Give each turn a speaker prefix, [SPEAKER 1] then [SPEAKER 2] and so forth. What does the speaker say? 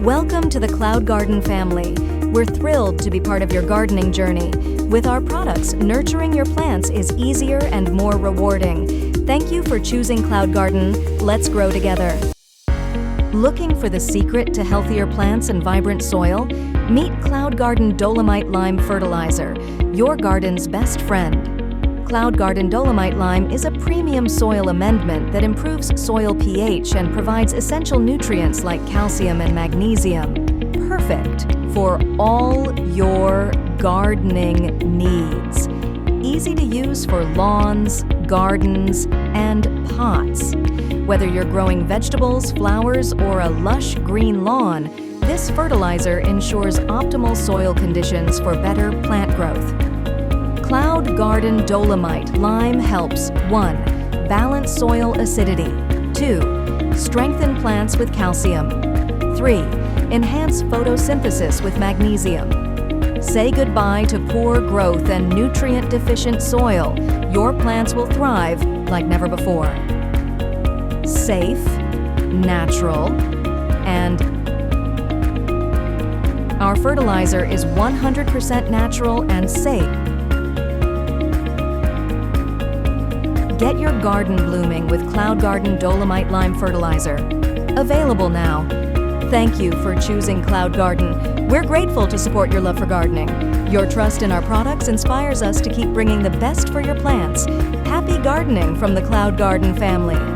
[SPEAKER 1] Welcome to the CloudGarden family. We're thrilled to be part of your gardening journey. With our products, nurturing your plants is easier and more rewarding. Thank you for choosing CloudGarden. Let's grow together. Looking for the secret to healthier plants and vibrant soil? Meet CloudGarden Dolomite Lime Fertilizer, your garden's best friend. CloudGarden Dolomite Lime is a premium soil amendment that improves soil pH and provides essential nutrients like calcium and magnesium. Perfect for all your gardening needs. Easy to use for lawns, gardens, and pots. Whether you're growing vegetables, flowers, or a lush green lawn, this fertilizer ensures optimal soil conditions for better plant growth. CloudGarden Dolomite Lime helps 1. Balance soil acidity. 2. Strengthen plants with calcium. 3. Enhance photosynthesis with magnesium. Say goodbye to poor growth and nutrient-deficient soil. Your plants will thrive like never before. Safe, natural, and our fertilizer is 100% natural and safe. Get your garden blooming with CloudGarden Dolomite Lime Fertilizer. Available now. Thank you for choosing CloudGarden. We're grateful to support your love for gardening. Your trust in our products inspires us to keep bringing the best for your plants. Happy gardening from the CloudGarden family.